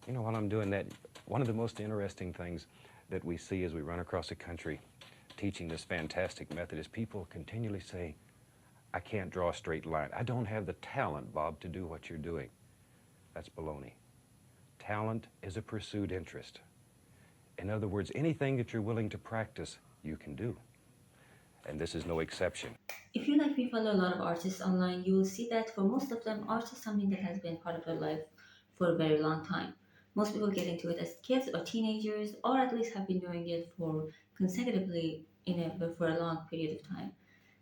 You know, while I'm doing that, one of the most interesting things that we see as we run across the country teaching this fantastic method is people continually say, I can't draw a straight line. I don't have the talent, Bob, to do what you're doing. That's baloney. Talent is a pursued interest. In other words, anything that you're willing to practice, you can do. And this is no exception. If you like me follow a lot of artists online, you will see that for most of them, art is something that has been part of their life for a very long time. Most people get into it as kids or teenagers, or at least have been doing it for consecutively for a long period of time.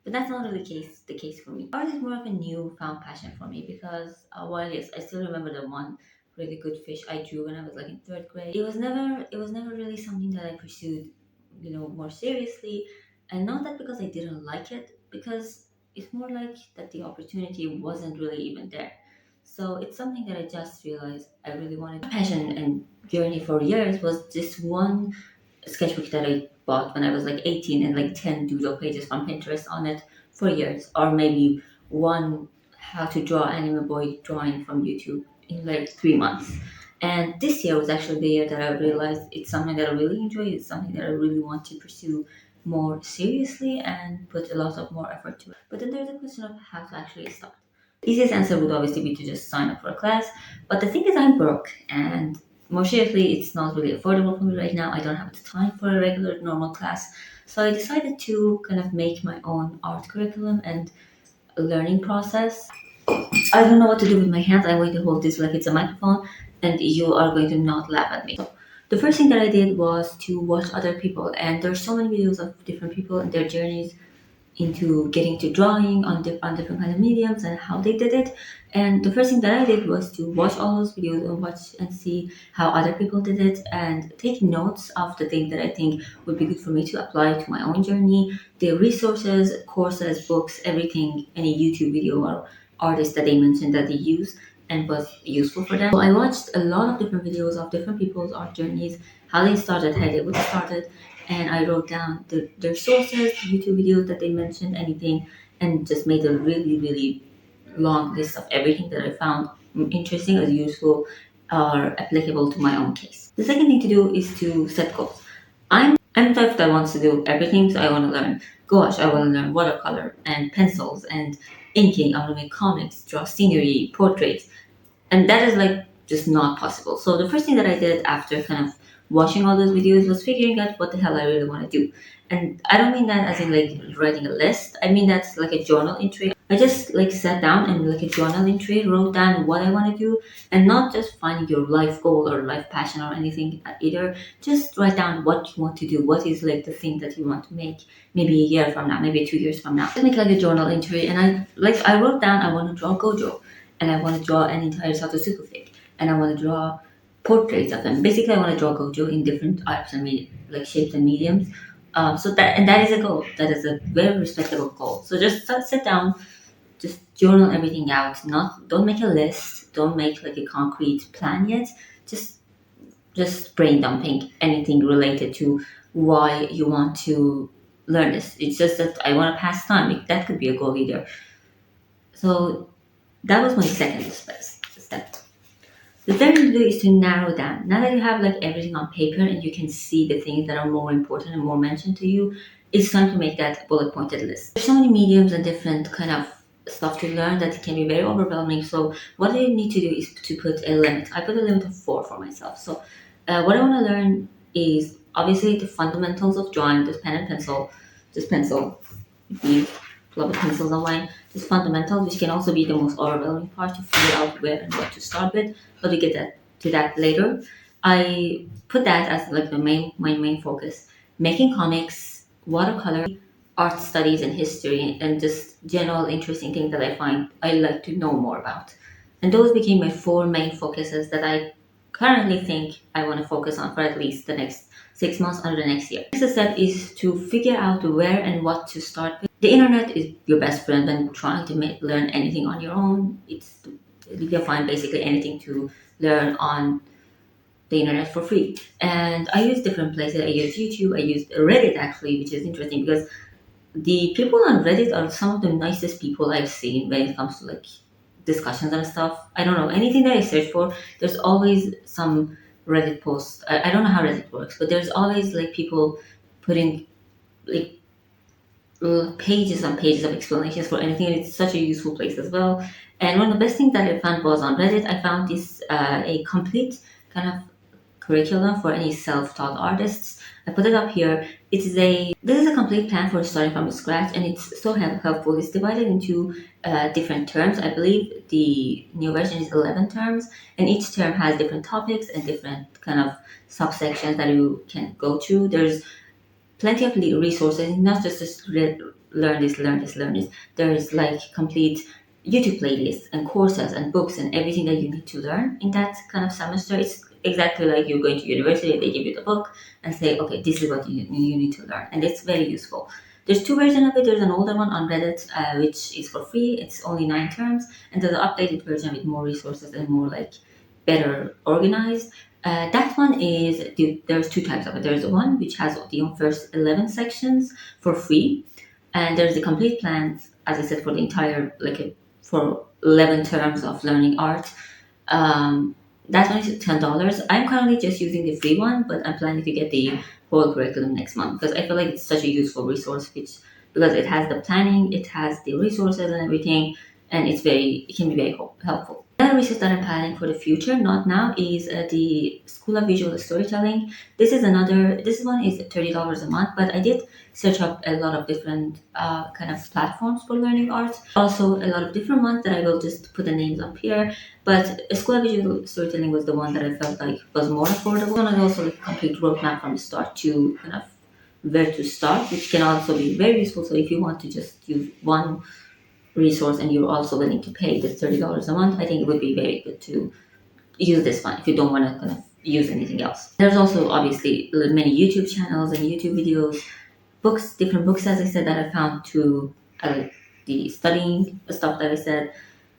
But that's not really the case for me. Art is more of a newfound passion for me because while yes, I still remember the one really good fish I drew when I was like in third grade. It was never really something that I pursued, more seriously. And not that because I didn't like it, because it's more like that the opportunity wasn't really even there. So it's something that I just realized I really wanted. My passion and journey for years was this one sketchbook that I bought when I was like 18 and like 10 doodle pages from Pinterest on it for years, or maybe one how to draw anime boy drawing from YouTube in like 3 months. And this year was actually the year that I realized it's something that I really enjoy, it's something that I really want to pursue more seriously and put a lot of more effort to it. But then there's a question of how to actually start. The easiest answer would obviously be to just sign up for a class, but the thing is I'm broke, and more seriously, it's not really affordable for me right now. I don't have the time for a regular normal class. So I decided to kind of make my own art curriculum and learning process. I don't know what to do with my hands. I'm going to hold this like it's a microphone, and you are going to not laugh at me. So the first thing that I did was to watch other people, and there's so many videos of different people and their journeys into getting to drawing on different kind of mediums and how they did it. And the first thing that I did was to watch all those videos and watch and see how other people did it and take notes of the things that I think would be good for me to apply to my own journey, the resources, courses, books, everything, any YouTube video or artist that they mentioned that they use and was useful for them. So I watched a lot of different videos of different people's art journeys, how they started, how they would started, and I wrote down their sources, YouTube videos that they mentioned, anything, and just made a really, really long list of everything that I found interesting or useful or applicable to my own case. The second thing to do is to set goals. I'm the type that wants to do everything, so I want to learn gouache, I want to learn watercolor and pencils and inking, I want to make comics, draw scenery, portraits, and that is like just not possible. So the first thing that I did after kind of watching all those videos was figuring out what the hell I really want to do. And I don't mean that as in like writing a list. I mean that's like a journal entry. I just like sat down and like a journal entry, wrote down what I want to do, and not just finding your life goal or life passion or anything either. Just write down what you want to do. What is like the thing that you want to make maybe a year from now, maybe 2 years from now. Just make like a journal entry, and I wrote down I want to draw Gojo, and I want to draw an entire 𝒐𝒕𝒉𝒆𝒄, and I want to draw portraits of them. Basically, I want to draw Gojo in different types and like shapes and mediums. That is a goal. That is a very respectable goal. So just sit down, just journal everything out. Don't make a list. Don't make like a concrete plan yet. Just brain dumping anything related to why you want to learn this. It's just that I want to pass time. That could be a goal either. So that was my second step. The third thing to do is to narrow down. Now that you have like everything on paper and you can see the things that are more important and more mentioned to you, it's time to make that bullet pointed list. There's so many mediums and different kind of stuff to learn that it can be very overwhelming. So what you need to do is to put a limit. I put a limit of 4 for myself. So what I want to learn is obviously the fundamentals of drawing, just pen and pencil, just pencil. If you love pencils online, just fundamentals, which can also be the most overwhelming part to figure out where and what to start with, but we get to that later. I put that as like my main focus. Making comics, watercolor, art studies and history, and just general interesting things that I find I like to know more about. And those became my 4 main focuses that I currently think I want to focus on for at least the next 6 months or the next year. The next step is to figure out where and what to start with. The internet is your best friend when trying to learn anything on your own. You can find basically anything to learn on the internet for free. And I use different places. I use YouTube, I use Reddit actually, which is interesting because the people on Reddit are some of the nicest people I've seen when it comes to like discussions and stuff. I don't know, anything that I search for, there's always some Reddit post. I don't know how Reddit works, but there's always like people putting like pages and pages of explanations for anything. And it's such a useful place as well. And one of the best things that I found was on Reddit. I found this a complete kind of curriculum for any self-taught artists. I put it up here. This is a complete plan for starting from scratch, and it's so helpful. It's divided into different terms. I believe the new version is 11 terms, and each term has different topics and different kind of subsections that you can go to. There's plenty of resources, not just learn this, learn this, learn this. There's like complete YouTube playlists and courses and books and everything that you need to learn in that kind of semester. It's exactly like you're going to university. They give you the book and say, okay, this is what you need to learn, and it's very useful. There's two versions of it. There's an older one on Reddit, which is for free. It's only 9 terms, and there's an updated version with more resources and more like better organized. That one is there's 2 types of it. There's the one which has the first 11 sections for free, and there's the complete plan, as I said, for the entire for 11 terms of learning art. That one is $10. I'm currently just using the free one, but I'm planning to get the whole curriculum next month because I feel like it's such a useful resource, because it has the planning, it has the resources and everything, and it can be very helpful. Another resource that I'm planning for the future, not now, is the School of Visual Storytelling. This one is $30 a month, but I did search up a lot of different kind of platforms for learning art. Also, a lot of different ones that I will just put the names up here. But School of Visual Storytelling was the one that I felt like was more affordable, and also like a complete roadmap from the start to kind of where to start, which can also be very useful. So if you want to just use one resource and you're also willing to pay this $30 a month, I think it would be very good to use this one if you don't want to kind of use anything else. There's also obviously many YouTube channels and YouTube videos, different books, as I said, that I found to the studying stuff that I said.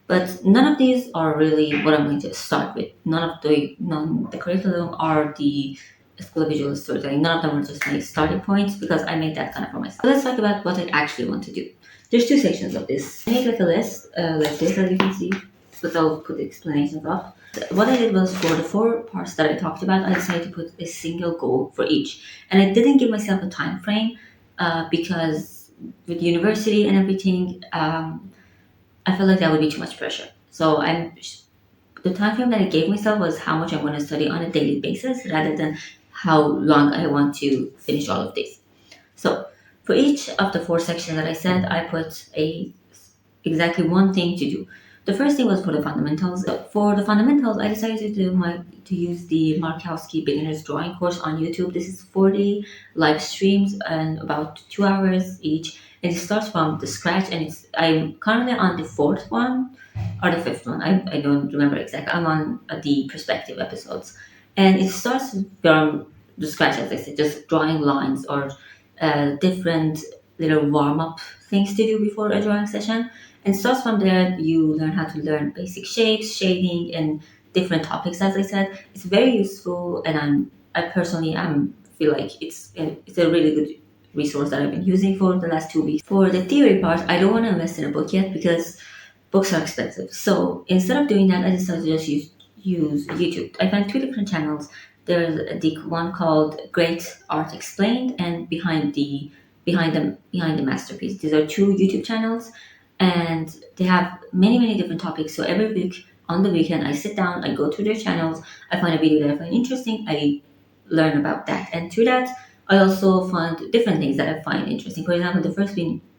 But none of these are really what I'm going to start with. None the curriculum or the School of Visual Storytelling, none of them are just my starting points because I made that kind of for myself. So let's talk about what I actually want to do. There's 2 sections of this. I made like a list like this, as you can see, but I'll put the explanations up. What I did was, for the 4 parts that I talked about, I decided to put a single goal for each. And I didn't give myself a time frame because with university and everything, I felt like that would be too much pressure. So the time frame that I gave myself was how much I want to study on a daily basis rather than how long I want to finish all of this. So for each of the 4 sections that I said, I put exactly one thing to do. The first thing was for the fundamentals. For the fundamentals, I decided to use the Markowsky beginner's drawing course on YouTube. This is 40 live streams and about 2 hours each. And it starts from the scratch, and I'm currently on the 4th one or the 5th one. I don't remember exactly. I'm on the perspective episodes, and it starts from the scratch, as I said, just drawing lines or different little warm-up things to do before a drawing session. And starts from there. You learn how to learn basic shapes, shading, and different topics. As I said, it's very useful, and I personally feel like it's a really good resource that I've been using for the last 2 weeks. For the theory part, I don't want to invest in a book yet because books are expensive. So instead of doing that, I decided to just use YouTube. I found 2 different channels. There's the one called Great Art Explained and Behind the Masterpiece. These are 2 YouTube channels, and they have many different topics. So every week on the weekend, I sit down, I go through their channels, I find a video that I find interesting, I learn about that, and through that, I also find different things that I find interesting. For example, the first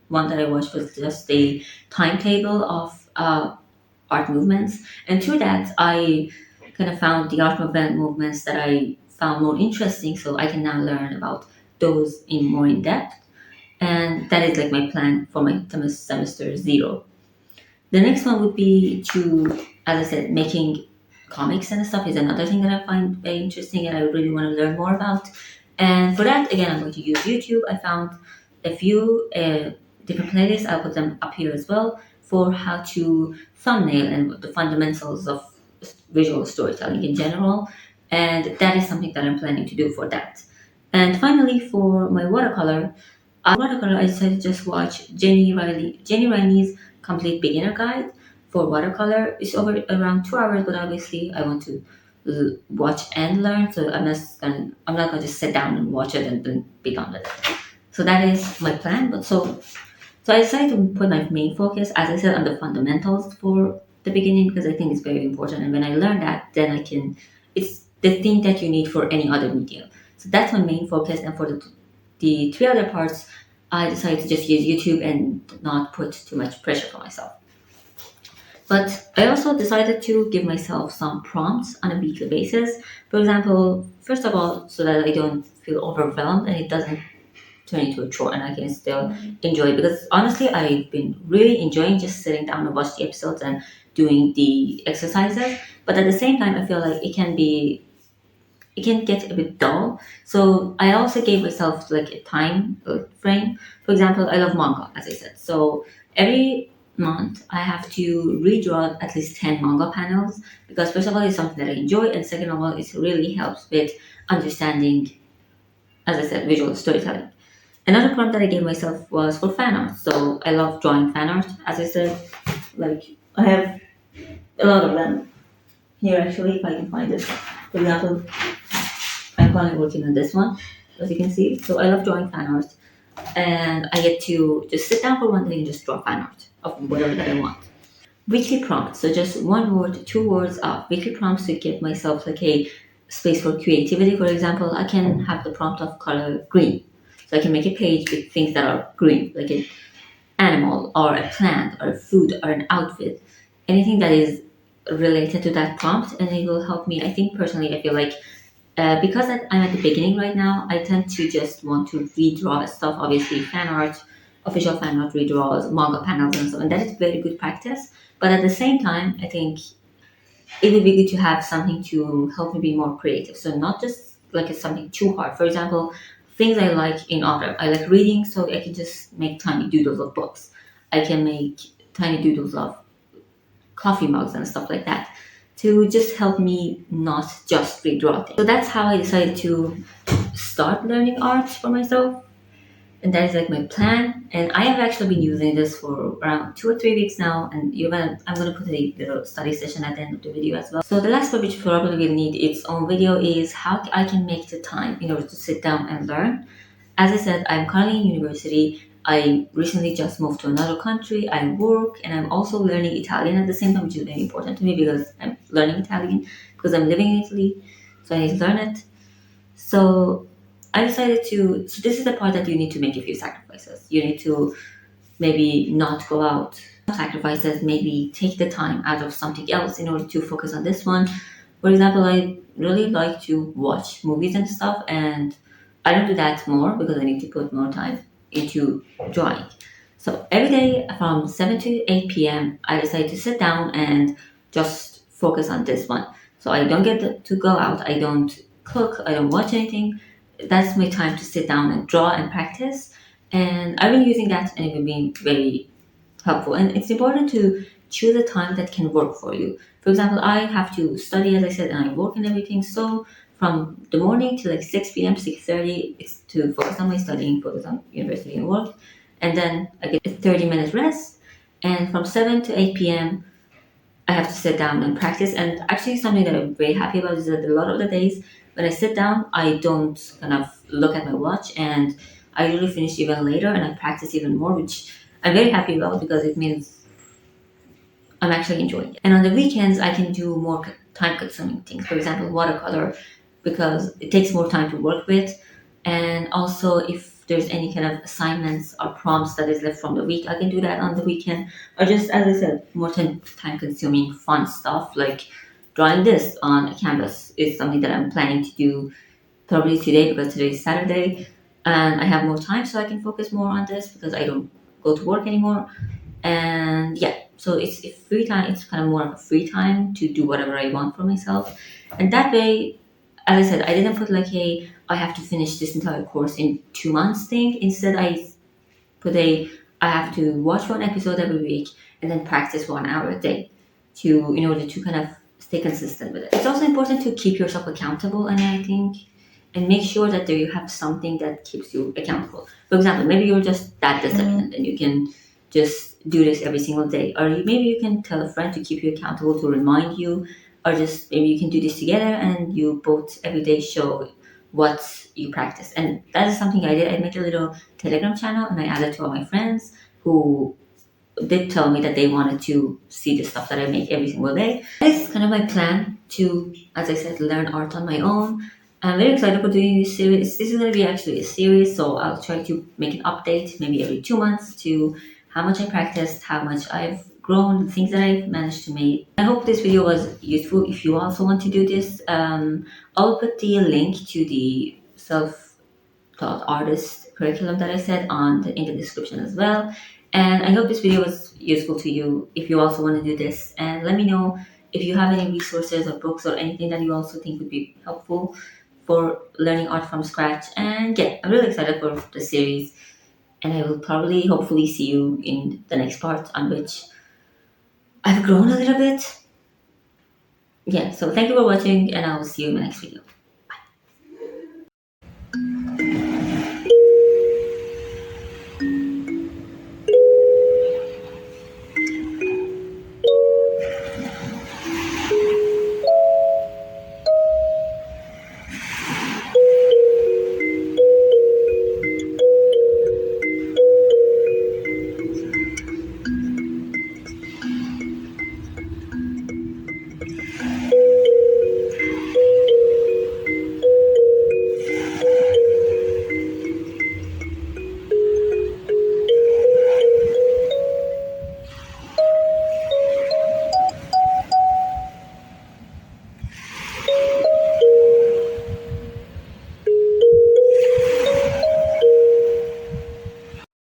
one that I watched was just a timetable of art movements, and through that, I kind of found the art movements that I found more interesting, so I can now learn about those more in depth. And that is like my plan for my semester 0. The next one would be to, as I said, making comics and stuff is another thing that I find very interesting and I really want to learn more about. And for that, again, I'm going to use YouTube. I found a few different playlists. I'll put them up here as well for how to thumbnail and the fundamentals of visual storytelling in general. And that is something that I'm planning to do for that. And finally, for my watercolor, I decided to just watch Jenny Rainey's Complete Beginner Guide for watercolor. It's over around 2 hours, but obviously I want to watch and learn, so I'm not gonna just sit down and watch it and then be done with it. So that is my plan. But so I decided to put my main focus, as I said, on the fundamentals for the beginning, because I think it's very important. And when I learn that, then it's the thing that you need for any other medium. So that's my main focus. And for the three other parts, I decided to just use YouTube and not put too much pressure for myself. But I also decided to give myself some prompts on a weekly basis. For example, first of all, so that I don't feel overwhelmed and it doesn't turn into a chore and I can still enjoy it. Because honestly, I've been really enjoying just sitting down and watch the episodes and doing the exercises. But at the same time, I feel like it can get a bit dull. So I also gave myself like a time frame. For example, I love manga, as I said. So every month I have to redraw at least 10 manga panels, because first of all, it's something that I enjoy, and second of all, it really helps with understanding, as I said, visual storytelling. Another prompt that I gave myself was for fan art. So I love drawing fan art, as I said. Like, I have a lot of them here actually, if I can find it. For example, I'm currently working on this one, as you can see. So I love drawing fan art, and I get to just sit down for one day and just draw fan art of whatever that I want. Weekly prompts, so just 1 word, 2 words up. Weekly prompts to give myself like a space for creativity. For example, I can have the prompt of color green. So I can make a page with things that are green, like an animal or a plant or a food or an outfit, anything that is related to that prompt, and it will help me. I think personally, I feel like because I'm at the beginning right now, I tend to just want to redraw stuff, obviously fan art, official fan art redraws, manga panels and so on. That is very good practice. But at the same time, I think it would be good to have something to help me be more creative. So not just like it's something too hard. For example, things I like in autumn. I like reading, so I can just make tiny doodles of books. I can make tiny doodles of coffee mugs and stuff like that to just help me not just redraw things. So that's how I decided to start learning art for myself. And that is like my plan. And I have actually been using this for around 2 or 3 weeks now. And I'm gonna put a little study session at the end of the video as well. So the last part, which probably will need its own video, is how I can make the time in order to sit down and learn. As I said, I'm currently in university. I recently just moved to another country. I work and I'm also learning Italian at the same time, which is very important to me because I'm learning Italian because I'm living in Italy. So I need to learn it. So I decided so this is the part that you need to make a few sacrifices. You need to maybe not go out. Sacrifices, maybe take the time out of something else in order to focus on this one. For example, I really like to watch movies and stuff, and I don't do that more because I need to put more time into drawing. So every day from 7 to 8 p.m., I decide to sit down and just focus on this one. So I don't get to go out, I don't cook, I don't watch anything. That's my time to sit down and draw and practice. And I've been using that and it's been very helpful. And it's important to choose a time that can work for you. For example, I have to study, as I said, and I work and everything. So from the morning to like 6 p.m., 6:30, it's to focus on my studying, focus on university and work. And then I get a 30-minute rest. And from 7 to 8 p.m., I have to sit down and practice. And actually, something that I'm very happy about is that a lot of the days when I sit down, I don't kind of look at my watch, and I usually finish even later and I practice even more, which I'm very happy about because it means I'm actually enjoying it. And on the weekends, I can do more time-consuming things. For example, watercolor, because it takes more time to work with. And also, if there's any kind of assignments or prompts that is left from the week, I can do that on the weekend. Or just, as I said, more time-consuming, fun stuff like drawing this on a canvas is something that I'm planning to do probably today because today is Saturday and I have more time, so I can focus more on this because I don't go to work anymore. And yeah, so it's free time. It's kind of more of a free time to do whatever I want for myself. And that way, as I said, I didn't put like I have to finish this entire course in 2 months thing. Instead, I put I have to watch one episode every week and then practice 1 hour a day in order to kind of stay consistent with it. It's also important to keep yourself accountable, and I think, and make sure that you have something that keeps you accountable. For example, maybe you're just that disciplined and you can just do this every single day. Or maybe you can tell a friend to keep you accountable, to remind you, or just maybe you can do this together and you both every day show what you practice. And that is something I did. I made a little Telegram channel and I added to all my friends who did tell me that they wanted to see the stuff that I make every single day. It's kind of my plan to, as I said, learn art on my own. I'm very excited for doing this series. This is going to be actually a series, so I'll try to make an update maybe every 2 months to how much I practiced, how much I've grown, the things that I've managed to make. I hope this video was useful. If you also want to do this, I'll put the link to the self-taught artist curriculum that I said in the description as well. And I hope this video was useful to you if you also want to do this. And let me know if you have any resources or books or anything that you also think would be helpful for learning art from scratch. And yeah, I'm really excited for the series. And I will probably, hopefully, see you in the next part on which I've grown a little bit. Yeah, so thank you for watching and I'll see you in my next video.